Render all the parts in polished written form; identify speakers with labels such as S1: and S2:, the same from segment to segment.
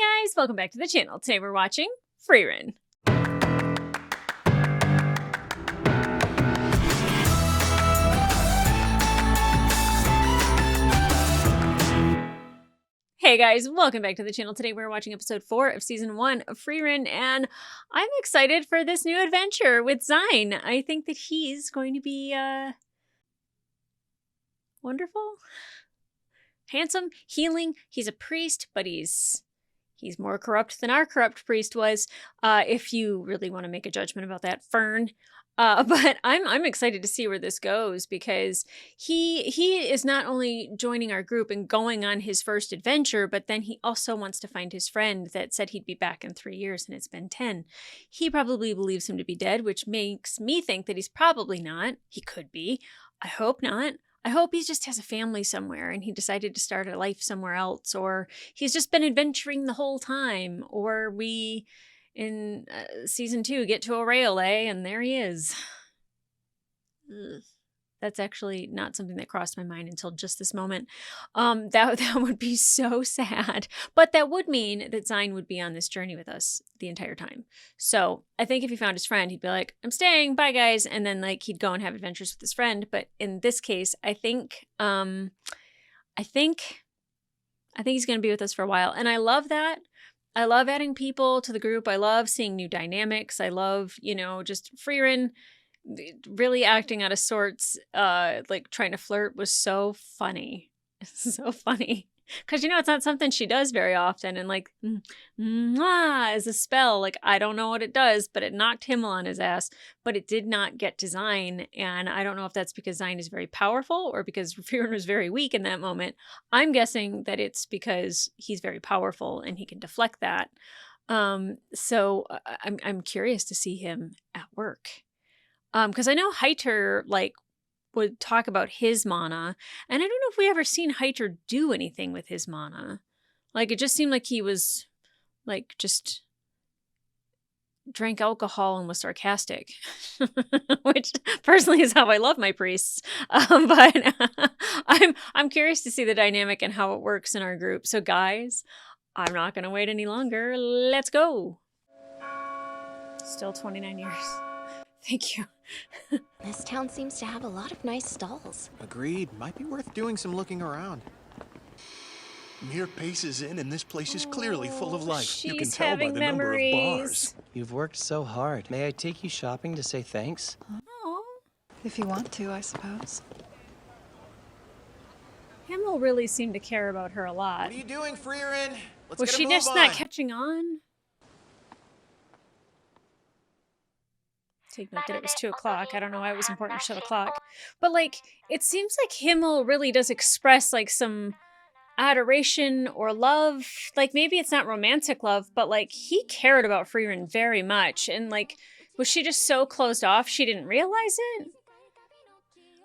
S1: guys, welcome back to the channel. Today we're watching Frieren. Hey guys, welcome back to the channel. Today we're watching episode 4 of season 1 of Frieren, and I'm excited for this new adventure with Xander. I think that he's going to be wonderful, handsome, healing. He's a priest, but he's more corrupt than our corrupt priest was, if you really want to make a judgment about that, Fern. But I'm excited to see where this goes, because he is not only joining our group and going on his first adventure, but then he also wants to find his friend that said he'd be back in 3 years and it's been 10. He probably believes him to be dead, which makes me think that he's probably not. He could be. I hope not. I hope he just has a family somewhere and he decided to start a life somewhere else, or he's just been adventuring the whole time, or we, in season 2, get to a rail, and there he is. Ugh. That's actually not something that crossed my mind until just this moment. That would be so sad. But that would mean that Xander would be on this journey with us the entire time. So I think if he found his friend, he'd be like, I'm staying, bye guys. And then like he'd go and have adventures with his friend. But in this case, I think he's going to be with us for a while. And I love that. I love adding people to the group. I love seeing new dynamics. I love, just Frieren really acting out of sorts, like trying to flirt was so funny. So funny. Because, it's not something she does very often. And like, is a spell. Like, I don't know what it does, but it knocked Himmel on his ass. But it did not get to Xander. And I don't know if that's because Xander is very powerful or because Frieren was very weak in that moment. I'm guessing that it's because he's very powerful and he can deflect that. So I'm curious to see him at work. Because I know Heiter, would talk about his mana, and I don't know if we ever seen Heiter do anything with his mana. Like, it just seemed like he was, just drank alcohol and was sarcastic, which personally is how I love my priests. But I'm curious to see the dynamic and how it works in our group. So guys, I'm not going to wait any longer. Let's go. Still 29 years. Thank you.
S2: This town seems to have a lot of nice stalls.
S3: Agreed. Might be worth doing some looking around.
S4: Mere paces in, and this place is clearly full of life. You can
S1: She's
S4: tell by
S1: having
S4: the number of
S1: memories.
S4: bars.
S3: You've worked so hard. May I take you shopping to say thanks?
S1: Oh.
S5: If you want to, I suppose.
S1: Himmel really seemed to care about her a lot.
S3: What are you doing, Frieren? Let's
S1: Was
S3: get a
S1: she
S3: move
S1: just
S3: on.
S1: not catching on? Take note that it was 2 o'clock. I don't know why it was important to show the clock. But, it seems like Himmel really does express, some adoration or love. Maybe it's not romantic love, but, he cared about Frieren very much. And, was she just so closed off she didn't realize it?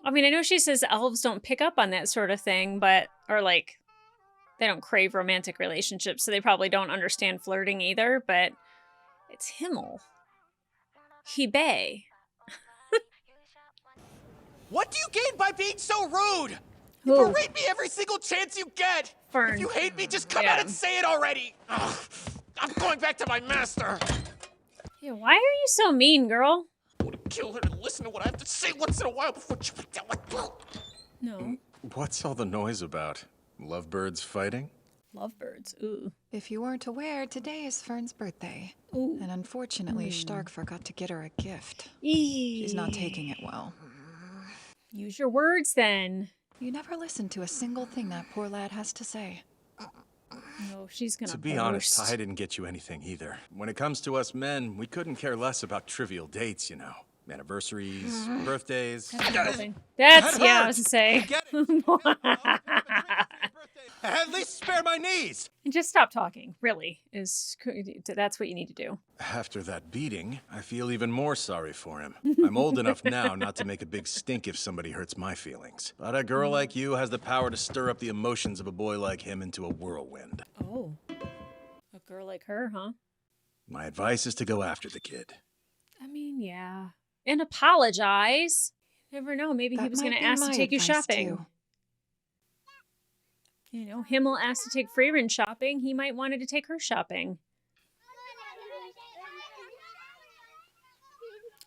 S1: I mean, I know she says elves don't pick up on that sort of thing, but, or, they don't crave romantic relationships, so they probably don't understand flirting either, but it's Himmel. He bay.
S3: What do you gain by being so rude?
S1: Who?
S3: You berate me every single chance you get.
S1: Fern.
S3: If you hate me, just come out and say it already. Ugh. I'm going back to my master.
S1: Yeah, why are you so mean, girl?
S4: I want to kill her and listen to what I have to say once in a while before she puts down my...
S1: No.
S4: What's all the noise about? Lovebirds fighting?
S1: Lovebirds. Ooh.
S5: If you weren't aware, today is Fern's birthday.
S1: Ooh.
S5: And unfortunately, Stark forgot to get her a gift.
S1: Eee.
S5: She's not taking it well.
S1: Use your words, then.
S5: You never listen to a single thing that poor lad has to say.
S1: No, she's gonna
S4: To be
S1: burst.
S4: honest, I didn't get you anything either. When it comes to us men, we couldn't care less about trivial dates, Anniversaries, birthdays.
S1: That's yeah, I was to say.
S3: Get it. At least spare my knees.
S1: And just stop talking, really. That's what you need to do.
S4: After that beating, I feel even more sorry for him. I'm old enough now not to make a big stink if somebody hurts my feelings. But a girl like you has the power to stir up the emotions of a boy like him into a whirlwind.
S1: Oh. A girl like her, huh?
S4: My advice is to go after the kid.
S1: I mean, yeah. And apologize. Never know, maybe he
S5: That
S1: was
S5: might
S1: gonna
S5: be
S1: ask to
S5: my
S1: take you
S5: advice,
S1: shopping.
S5: too.
S1: You know, Himmel asked to take Frieren shopping. He might wanted to take her shopping.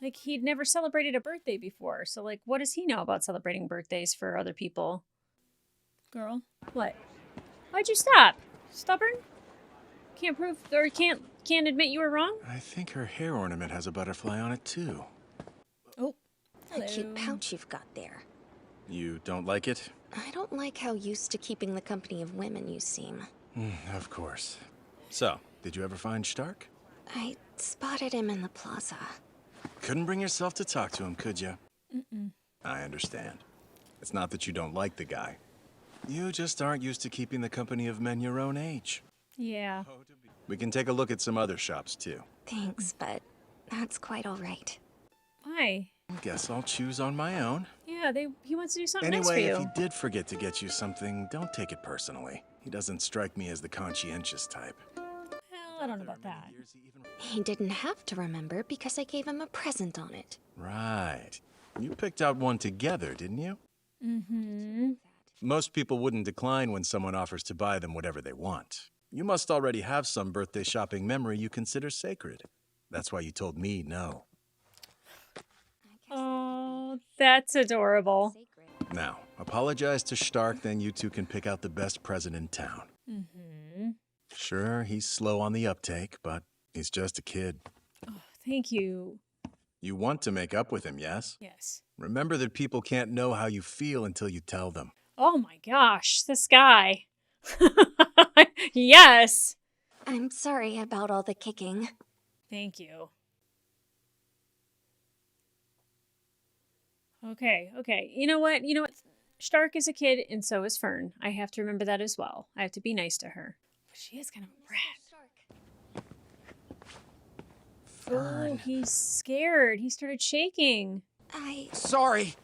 S1: Like, he'd never celebrated a birthday before. So, like, what does he know about celebrating birthdays for other people? Girl, what? Why'd you stop? Stubborn? Can't prove or can't admit you were wrong?
S4: I think her hair ornament has a butterfly on it, too.
S1: Oh,
S2: A cute pouch you've got there.
S4: You don't like it?
S2: I don't like how used to keeping the company of women you seem.
S4: Of course. So, did you ever find Stark?
S2: I spotted him in the plaza.
S4: Couldn't bring yourself to talk to him, could you? I understand. It's not that you don't like the guy. You just aren't used to keeping the company of men your own age.
S1: yeah.
S4: We can take a look at some other shops, too.
S2: Thanks, but that's quite all right.
S1: Why?
S4: Guess I'll choose on my own.
S1: Yeah, he wants to do something nice for
S4: Anyway,
S1: you.
S4: if he did forget to get you something, don't take it personally. He doesn't strike me as the conscientious type.
S1: Well, I don't know about that.
S2: He didn't have to remember because I gave him a present on it.
S4: Right. You picked out one together, didn't you?
S1: Mm-hmm.
S4: Most people wouldn't decline when someone offers to buy them whatever they want. You must already have some birthday shopping memory you consider sacred. That's why you told me no.
S1: Oh, that's adorable.
S4: Now, apologize to Stark, then you two can pick out the best present in town.
S1: Mm-hmm.
S4: Sure, he's slow on the uptake, but he's just a kid.
S1: Oh, thank you.
S4: You want to make up with him, yes?
S1: Yes.
S4: Remember that people can't know how you feel until you tell them.
S1: Oh my gosh, this guy. Yes.
S2: I'm sorry about all the kicking.
S1: Thank you. Okay. You know what? Stark is a kid, and so is Fern. I have to remember that as well. I have to be nice to her. But she is kind of a brat. Oh, he's scared. He started shaking.
S3: Sorry.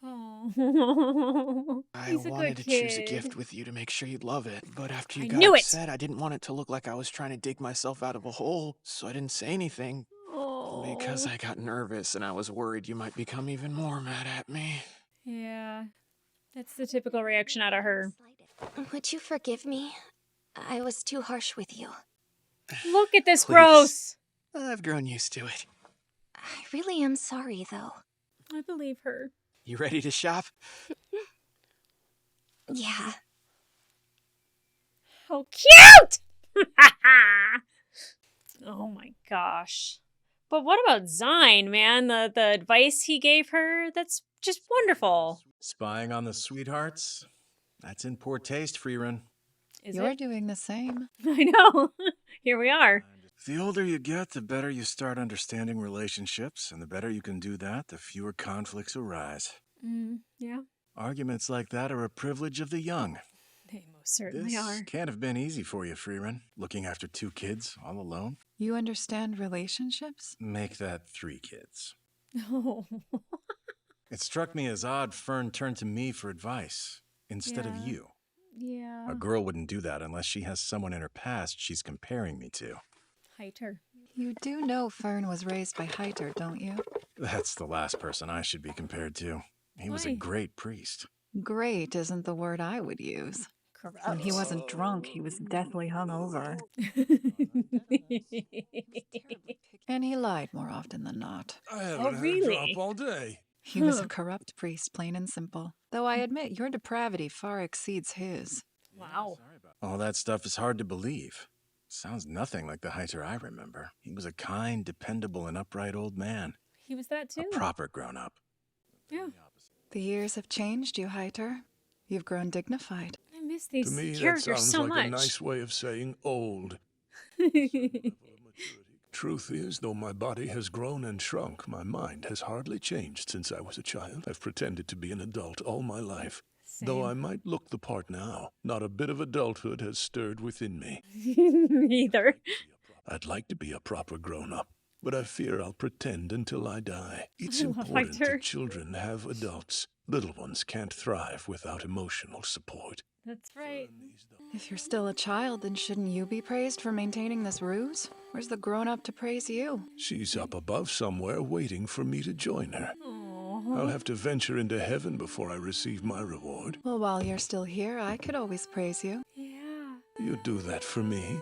S1: Oh,
S6: I
S1: he's a
S6: wanted
S1: good
S6: to
S1: kid.
S6: choose a gift with you to make sure you'd love it, but after you
S1: I
S6: got
S1: knew it.
S6: upset, I didn't want it to look like I was trying to dig myself out of a hole, so I didn't say anything.
S1: Oh.
S6: Because I got nervous and I was worried you might become even more mad at me.
S1: Yeah, that's the typical reaction out of her.
S2: Would you forgive me? I was too harsh with you.
S1: Look at this
S6: Please.
S1: gross.
S6: I've grown used to it.
S2: I really am sorry, though.
S1: I believe her.
S6: You ready to shop?
S2: Yeah.
S1: How cute! Oh my gosh. But what about Zine, man? The advice he gave her, that's just wonderful.
S4: Spying on the sweethearts? That's in poor taste, Frieren.
S1: Is
S5: You're
S1: it?
S5: doing the same.
S1: I know. Here we are.
S4: The older you get, the better you start understanding relationships, and the better you can do that, the fewer conflicts arise.
S1: Yeah,
S4: Arguments like that are a privilege of the young.
S1: they most certainly
S4: This
S1: are.
S4: can't have been easy for you, Frieren, looking after 2 kids all alone.
S5: You understand relationships?
S4: Make that 3 kids.
S1: Oh.
S4: It struck me as odd Fern turned to me for advice instead of
S1: Yeah.
S4: you.
S1: Yeah.
S4: A girl wouldn't do that unless she has someone in her past she's comparing me to.
S1: Heiter.
S5: You do know Fern was raised by Highter, don't you?
S4: That's the last person I should be compared to. He was a
S1: Why?
S4: great priest.
S5: Great isn't the word I would use.
S1: Correct.
S5: When he wasn't drunk, he was deathly hungover. And he lied more often than not.
S7: I haven't
S1: Oh,
S7: had a
S1: really?
S7: drop all day.
S5: He was a corrupt priest, plain and simple. Though I admit your depravity far exceeds his.
S1: Wow.
S4: All that stuff is hard to believe. Sounds nothing like the Highter I remember. He was a kind, dependable, and upright old man.
S1: He was that too.
S4: A proper grown-up.
S1: Yeah.
S5: The years have changed you, Highter. You've grown dignified.
S1: I miss
S7: To
S1: these
S7: me, that
S1: characters
S7: sounds
S1: so
S7: like
S1: much.
S7: a nice way of saying old. Truth is, though my body has grown and shrunk, my mind has hardly changed since I was a child. I've pretended to be an adult all my life. Though I might look the part now, not a bit of adulthood has stirred within me.
S1: Either.
S7: I'd like to be a proper grown-up, but I fear I'll pretend until I die. It's
S1: I love
S7: important
S1: Hector.
S7: that children have adults. Little ones can't thrive without emotional support.
S1: That's right.
S5: If you're still a child, then shouldn't you be praised for maintaining this ruse? Where's the grown-up to praise you?
S7: She's up above somewhere waiting for me to join her.
S1: Oh.
S7: I'll have to venture into heaven before I receive my reward.
S5: Well, while you're still here, I could always praise you.
S1: Yeah.
S7: You do that for me?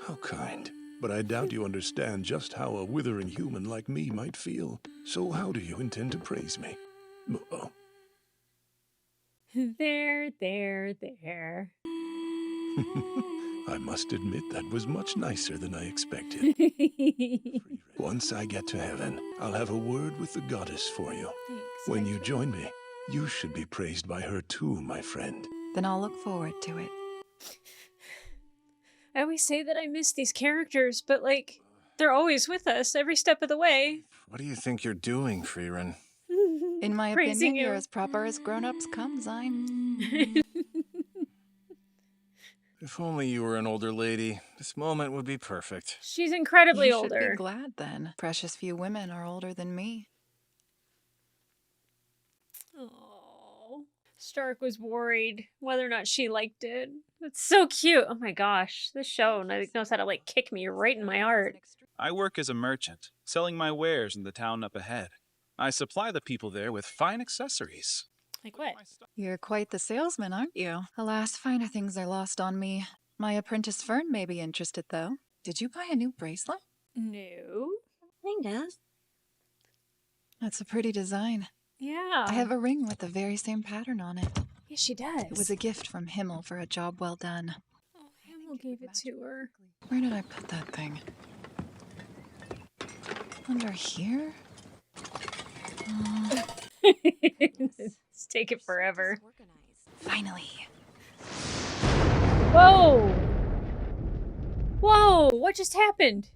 S7: How kind. But I doubt you understand just how a withering human like me might feel. So how do you intend to praise me? Oh.
S1: There.
S7: I must admit that was much nicer than I expected. Once I get to heaven, I'll have a word with the goddess for you.
S1: Thanks.
S7: When you join me, you should be praised by her too, my friend.
S5: Then I'll look forward to it.
S1: I always say that I miss these characters, but like, they're always with us every step of the way.
S4: What do you think you're doing, Frieren?
S5: In my
S1: Praising
S5: opinion,
S1: you.
S5: you're as proper as grown-ups come, Zine.
S4: If only you were an older lady, this moment would be perfect.
S1: She's incredibly
S5: You
S1: older.
S5: should be glad then. Precious few women are older than me.
S1: Oh, Stark was worried whether or not she liked it. It's so cute. Oh my gosh, this show knows how to like kick me right in my heart.
S8: I work as a merchant, selling my wares in the town up ahead. I supply the people there with fine accessories.
S1: Like what?
S5: You're quite the salesman, aren't you? Alas, finer things are lost on me. My apprentice Fern may be interested, though. Did you buy a new bracelet?
S1: No.
S2: Kind of.
S5: That's a pretty design.
S1: Yeah.
S5: I have a ring with the very same pattern on it.
S1: Yeah, she does.
S5: It was a gift from Himmel for a job well done.
S1: Oh, Himmel gave it to her.
S5: Where did I put that thing? Under here?
S1: It's taken forever.
S5: Finally.
S1: Whoa! Whoa! What just happened?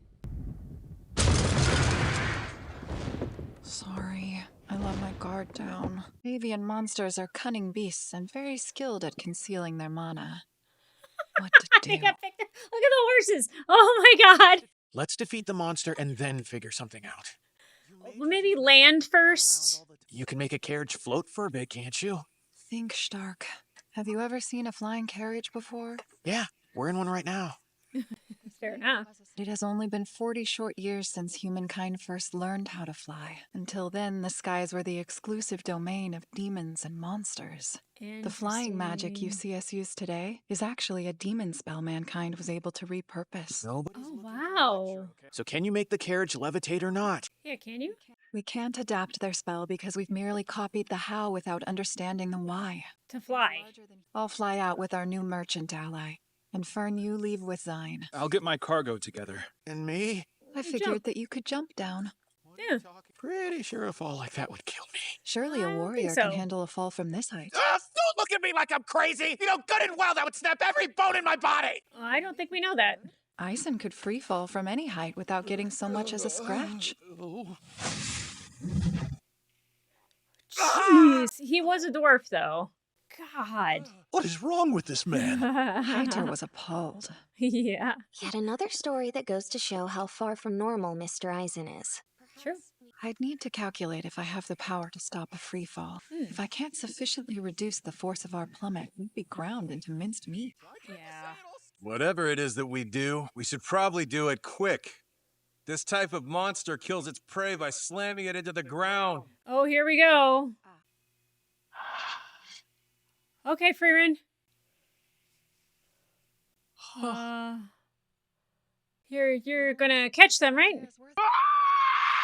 S5: Sorry. I let my guard down. Avian monsters are cunning beasts and very skilled at concealing their mana. What to
S1: They
S5: do?
S1: got picked up. Look at the horses! Oh my god!
S6: Let's defeat the monster and then figure something out.
S1: Well, maybe land first.
S6: You can make a carriage float for a bit, can't you?
S5: Think, Stark. Have you ever seen a flying carriage before?
S6: Yeah, we're in one right now.
S1: Fair enough.
S5: It has only been 40 short years since humankind first learned how to fly. Until then, the skies were the exclusive domain of demons and monsters. The flying magic you see us use today is actually a demon spell mankind was able to repurpose.
S6: Nobody's
S1: Oh,
S6: looking for
S1: wow.
S6: lecture, okay? So can you make the carriage levitate or not?
S1: Yeah, can you?
S5: We can't adapt their spell because we've merely copied the how without understanding the why.
S1: To fly.
S5: I'll fly out with our new merchant ally. And Fern, you leave with Zine.
S8: I'll get my cargo together.
S6: And me?
S5: I figured that you could jump down.
S1: Yeah.
S6: Pretty sure a fall like that would kill me.
S5: Surely
S1: I
S5: a
S1: don't think
S5: warrior
S1: so.
S5: can handle a fall from this height.
S3: Don't look at me like I'm crazy! You know good and well that would snap every bone in my body!
S1: Well, I don't think we know that.
S5: Ison could free fall from any height without getting so much as a scratch.
S1: Jeez. He was a dwarf, though. God.
S7: What is wrong with this man?
S5: Hyter was appalled.
S1: Yeah.
S2: Yet another story that goes to show how far from normal Mr. Eisen is.
S1: True.
S5: I'd need to calculate if I have the power to stop a free fall. If I can't sufficiently reduce the force of our plummet, we'd be ground into minced meat.
S1: Yeah.
S4: Whatever it is that we do, we should probably do it quick. This type of monster kills its prey by slamming it into the ground.
S1: Oh, here we go. Okay, Frieren. You're gonna catch them, right?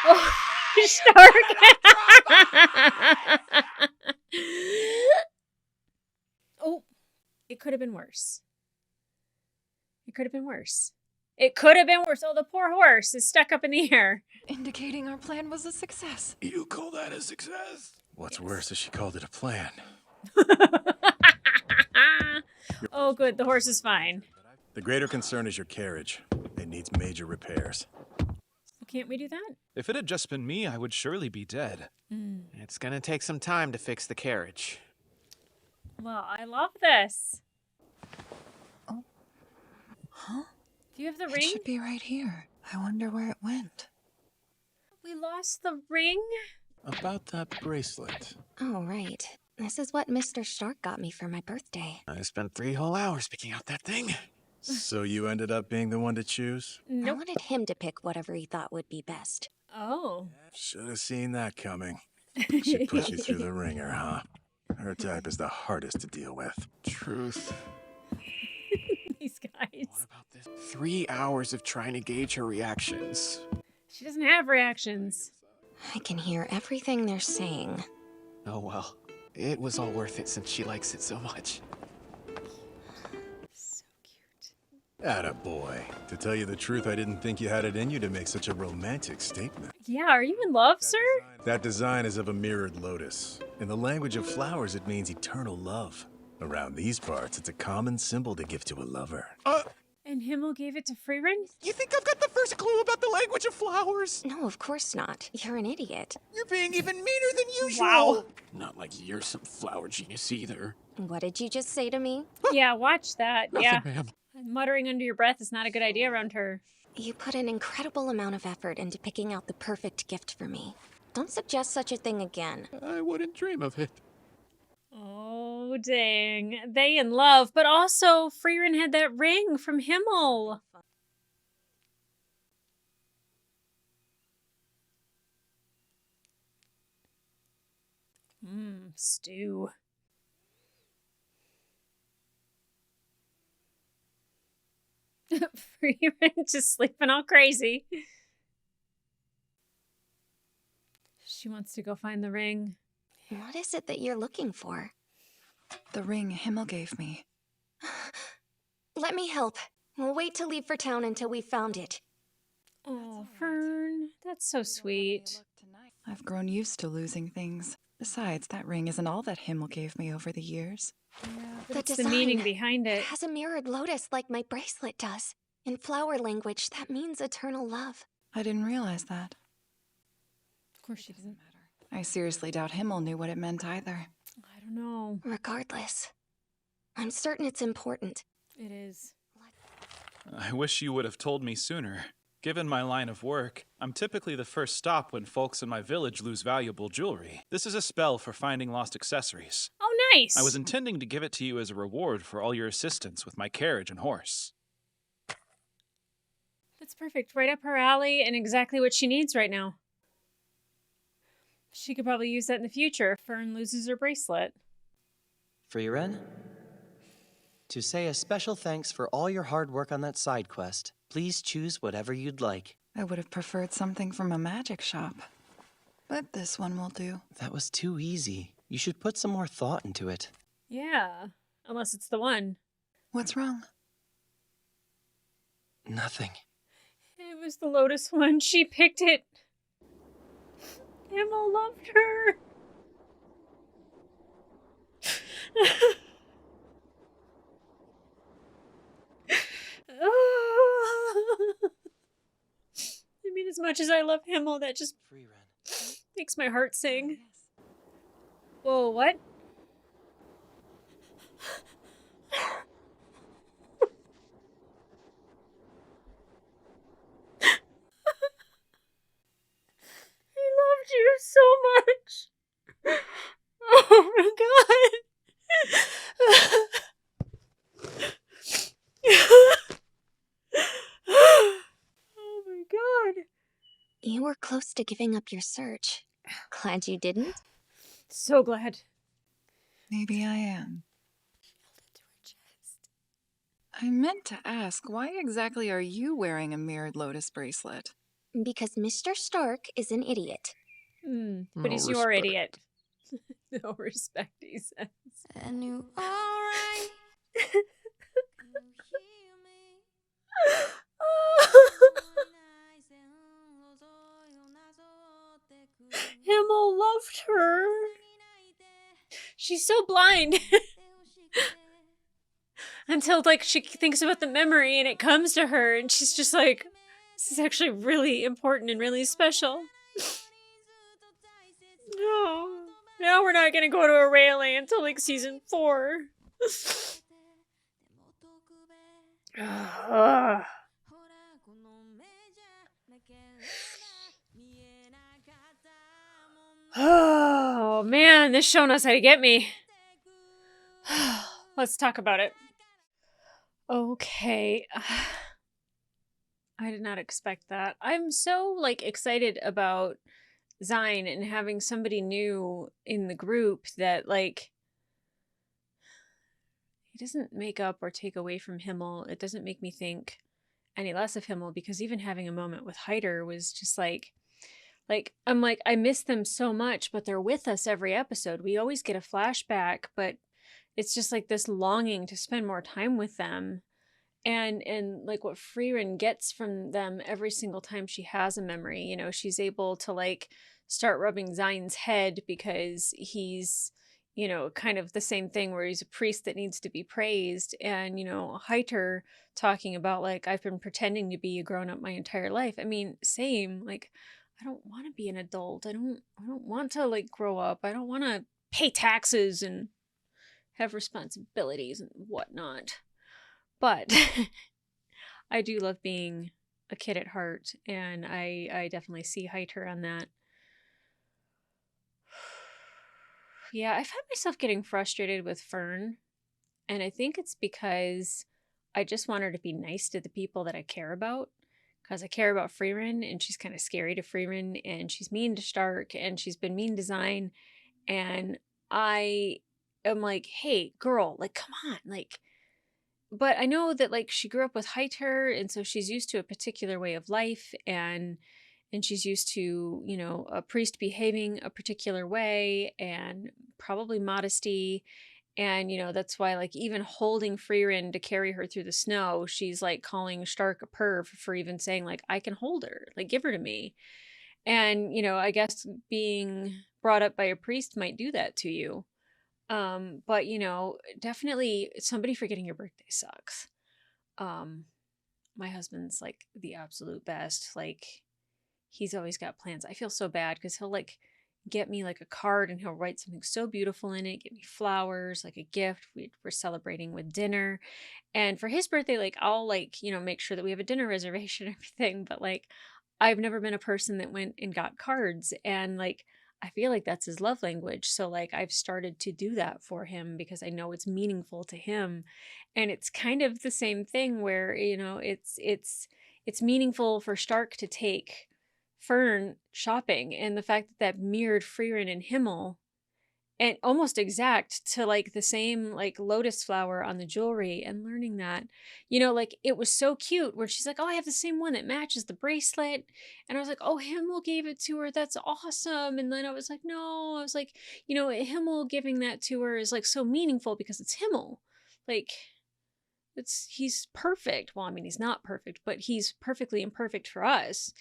S1: Oh, Stark. Oh, it could have been worse. It could have been worse. It could have been worse. Oh, the poor horse is stuck up in the air.
S5: Indicating our plan was a success.
S7: You call that a success?
S4: What's worse is she called it a plan.
S1: Oh, good. The horse is fine.
S4: The greater concern is your carriage. It needs major repairs.
S1: Well, can't we do that?
S8: If it had just been me, I would surely be dead.
S6: It's gonna take some time to fix the carriage.
S1: Well, I love this.
S5: Oh. Huh?
S1: Do you have the
S5: It
S1: ring?
S5: should be right here. I wonder where it went.
S1: We lost the ring?
S4: About that bracelet.
S2: Oh, right. This is what Mr. Stark got me for my birthday.
S6: I spent 3 whole hours picking out that thing.
S4: So you ended up being the one to choose?
S2: I wanted him to pick whatever he thought would be best.
S1: Oh.
S4: Should have seen that coming. She put you through the ringer, huh? Her type is the hardest to deal with.
S6: Truth.
S1: These guys.
S6: What about this? 3 hours of trying to gauge her reactions.
S1: She doesn't have reactions.
S2: I can hear everything they're saying.
S6: Oh well. It was all worth it since she likes it so much.
S1: So cute.
S4: Attaboy. To tell you the truth, I didn't think you had it in you to make such a romantic statement.
S1: Yeah, are you in love, sir?
S4: That design is of a mirrored lotus. In the language of flowers, it means eternal love. Around these parts, it's a common symbol to give to a lover.
S1: And Himmel gave it to Frieren?
S6: You think I've got the first clue about the language of flowers?
S2: No, of course not. You're an idiot.
S6: You're being even meaner than usual.
S1: Wow.
S6: Not like you're some flower genius either.
S2: What did you just say to me?
S1: Yeah, watch that.
S6: Nothing,
S1: Yeah.
S6: ma'am.
S1: Muttering under your breath is not a good idea around her.
S2: You put an incredible amount of effort into picking out the perfect gift for me. Don't suggest such a thing again.
S6: I wouldn't dream of it.
S1: Oh, dang. They in love, but also Frieren had that ring from Himmel. Stew. Frieren just sleeping all crazy. She wants to go find the ring.
S2: What is it that you're looking for?
S5: The ring Himmel gave me.
S2: Let me help. We'll wait to leave for town until we've found it.
S1: Oh, Fern, that's so sweet.
S5: I've grown used to losing things. Besides, that ring isn't all that Himmel gave me over the years.
S1: But it's the meaning behind
S2: It
S1: it.
S2: has a mirrored lotus like my bracelet does. In flower language, that means eternal love.
S5: I didn't realize that.
S1: Of course she doesn't.
S5: I seriously doubt Himmel knew what it meant either.
S1: I don't know.
S2: Regardless, I'm certain it's important.
S1: It is.
S8: I wish you would have told me sooner. Given my line of work, I'm typically the first stop when folks in my village lose valuable jewelry. This is a spell for finding lost accessories.
S1: Oh, nice.
S8: I was intending to give it to you as a reward for all your assistance with my carriage and horse.
S1: That's perfect. Right up her alley and exactly what she needs right now. She could probably use that in the future if Fern loses her bracelet.
S9: Frieren? To say a special thanks for all your hard work on that side quest, please choose whatever you'd like.
S5: I would have preferred something from a magic shop. But this one will do.
S9: That was too easy. You should put some more thought into it.
S1: Yeah, unless it's the one.
S5: What's wrong?
S9: Nothing.
S1: It was the Lotus one. She picked it. Emma loved her. I mean, as much as I love Himmel, that just makes my heart sing. Whoa, what? I loved you so much. Oh my god. Oh my god.
S2: You were close to giving up your search. Glad you didn't?
S1: So glad.
S5: Maybe I am. I meant to ask, why exactly are you wearing a mirrored lotus bracelet?
S2: Because Mr. Stark is an idiot.
S1: But he's your idiot. No respect, he says.
S10: And you alright?
S1: Himmel loved her. She's so blind. Until, like, she thinks about the memory and it comes to her and she's just like, this is actually really important and really special. No. Now we're not gonna go to a rally until, like, season 4. Oh, man, this show knows how to get me. Let's talk about it. Okay. I did not expect that. I'm so, like, excited about Zine and having somebody new in the group that, like, he doesn't make up or take away from Himmel. It doesn't make me think any less of Himmel, because even having a moment with Hyder was just like I'm like, I miss them so much, but they're with us every episode. We always get a flashback, but it's just like this longing to spend more time with them. And like what Frieren gets from them every single time she has a memory, you know, she's able to like start rubbing Zine's head because he's, you know, kind of the same thing where he's a priest that needs to be praised. And, you know, Heiter talking about like, I've been pretending to be a grown up my entire life. I mean, same, like, I don't want to be an adult. I don't want to like grow up. I don't want to pay taxes and have responsibilities and whatnot. But I do love being a kid at heart, and I definitely see Heiter on that. Yeah, I find myself getting frustrated with Fern, and I think it's because I just want her to be nice to the people that I care about. Because I care about Frieren, and she's kind of scary to Frieren, and she's mean to Stark, and she's been mean to Zine, and I am like, hey, girl, like, come on, like, but I know that like she grew up with Heiter, and so she's used to a particular way of life, and she's used to, you know, a priest behaving a particular way and probably modesty. And, you know, that's why like even holding Frieren to carry her through the snow, she's like calling Stark a perv for even saying like, I can hold her, like give her to me. And, you know, I guess being brought up by a priest might do that to you. But you know, definitely somebody forgetting your birthday sucks. Um, my husband's like the absolute best. Like he's always got plans. I feel so bad because he'll like get me like a card and he'll write something so beautiful in it, get me flowers, like a gift. We're celebrating with dinner. And for his birthday, like I'll like, you know, make sure that we have a dinner reservation and everything. But like I've never been a person that went and got cards. And like I feel like that's his love language. So like I've started to do that for him because I know it's meaningful to him. And it's kind of the same thing where, you know, it's meaningful for Stark to take Fern shopping, and the fact that that mirrored Frieren and Himmel and almost exact to like the same like lotus flower on the jewelry, and learning that, you know, like it was so cute where she's like, oh, I have the same one that matches the bracelet. And I was like, oh, Himmel gave it to her, that's awesome. And then I was like, no, I was like, you know, Himmel giving that to her is like so meaningful because it's Himmel. Like he's perfect. Well, I mean, he's not perfect, but he's perfectly imperfect for us.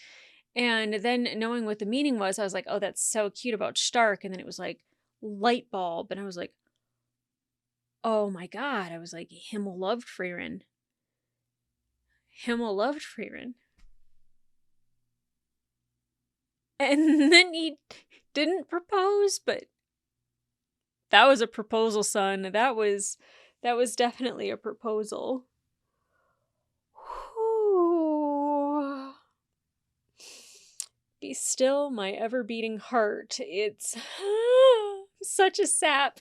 S1: And then knowing what the meaning was, I was like, oh, that's so cute about Stark. And then it was like light bulb. And I was like, oh my God. I was like, Himmel loved Frieren. Himmel loved Frieren. And then he didn't propose, but that was a proposal, son. That was definitely a proposal. Whew. Be still, my ever-beating heart. It's such a sap.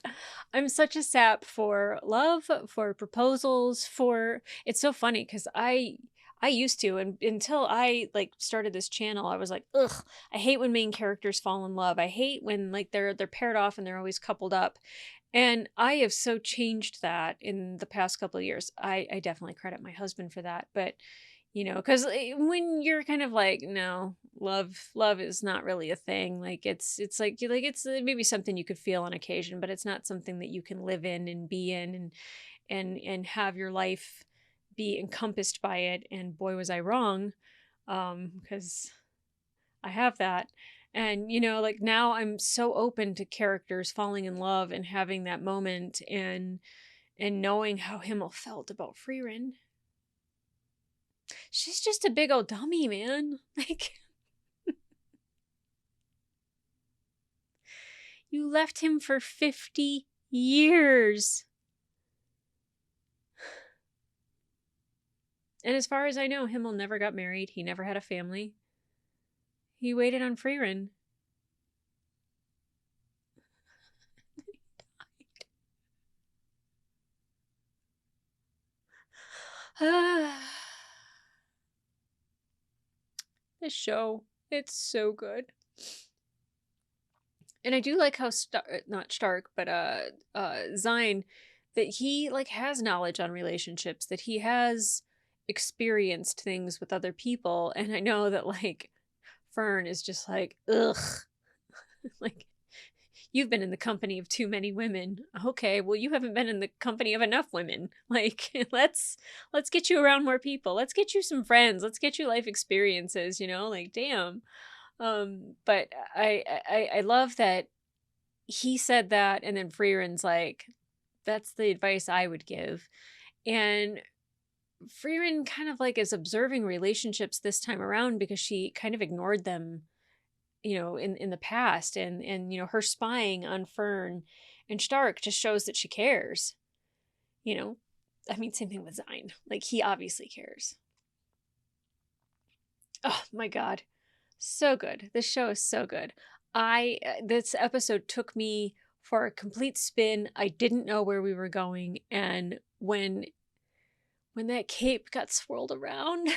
S1: I'm such a sap for love, for proposals, for... It's so funny because I used to, and until I like started this channel, I was like, ugh, I hate when main characters fall in love. I hate when like they're paired off and they're always coupled up. And I have so changed that in the past couple of years. I definitely credit my husband for that, but you know, because when you're kind of like, no, love is not really a thing. Like it's like it's maybe something you could feel on occasion, but it's not something that you can live in and be in and have your life be encompassed by it. And boy, was I wrong, because I have that. And you know, like now I'm so open to characters falling in love and having that moment, and knowing how Himmel felt about Frieren. She's just a big old dummy, man. Like, you left him for 50 years. And as far as I know, Himmel never got married. He never had a family. He waited on Frieren. This show, it's so good. And I do like how not Stark, but Zine, that he like has knowledge on relationships, that he has experienced things with other people. And I know that like Fern is just like, ugh. Like, you've been in the company of too many women. Okay, well, you haven't been in the company of enough women. Like, let's get you around more people. Let's get you some friends. Let's get you life experiences, you know? Like, damn. But I love that he said that, and then Frieren's like, that's the advice I would give. And Frieren kind of like is observing relationships this time around because she kind of ignored them, you know, in the past, and you know, her spying on Fern and Stark just shows that she cares. You know, I mean, same thing with Zine. Like, he obviously cares. Oh my god, so good. This show is so good. This episode took me for a complete spin. I didn't know where we were going, and when that cape got swirled around,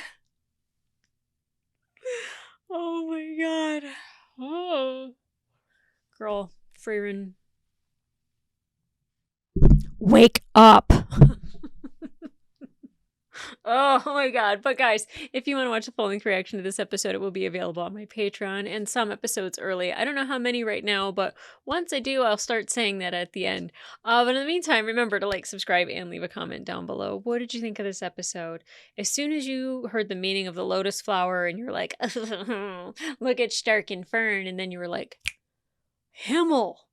S1: oh my god. Oh, girl, Frieren, wake up. Oh my god. But guys, if you want to watch the full length reaction to this episode, it will be available on my Patreon, and some episodes early. I don't know how many right now, but once I do, I'll start saying that at the end. But in the meantime, remember to like, subscribe, and leave a comment down below. What did you think of this episode? As soon as you heard the meaning of the lotus flower and you're like, look at Stark and Fern, and then you were like, Himmel.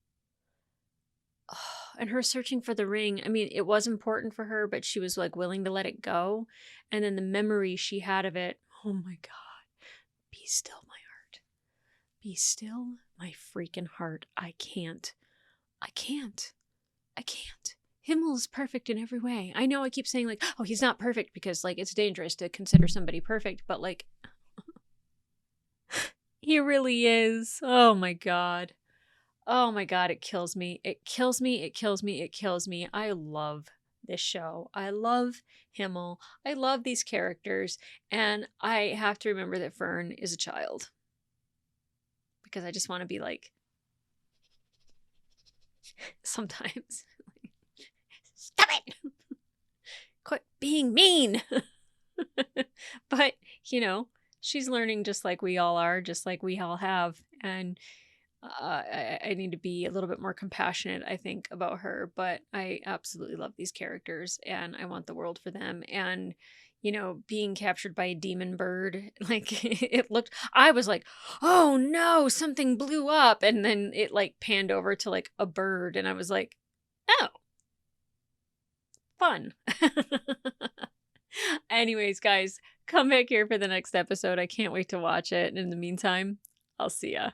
S1: And her searching for the ring, I mean, it was important for her, but she was like willing to let it go. And then the memory she had of it, oh my god. Be still, my heart. Be still, my freaking heart. I can't. Himmel is perfect in every way. I know I keep saying like, oh, he's not perfect because like it's dangerous to consider somebody perfect, but like he really is. Oh my god. Oh my god, it kills me. It kills me. It kills me. It kills me. I love this show. I love Himmel. I love these characters. And I have to remember that Fern is a child. Because I just want to be like, sometimes, stop it! Quit being mean! But, you know, she's learning just like we all are, just like we all have. And I need to be a little bit more compassionate, I think, about her. But I absolutely love these characters, and I want the world for them. And, you know, being captured by a demon bird, like, it looked, I was like, oh no, something blew up. And then it like panned over to like a bird, and I was like, oh, fun. Anyways, guys, come back here for the next episode. I can't wait to watch it. And in the meantime, I'll see ya.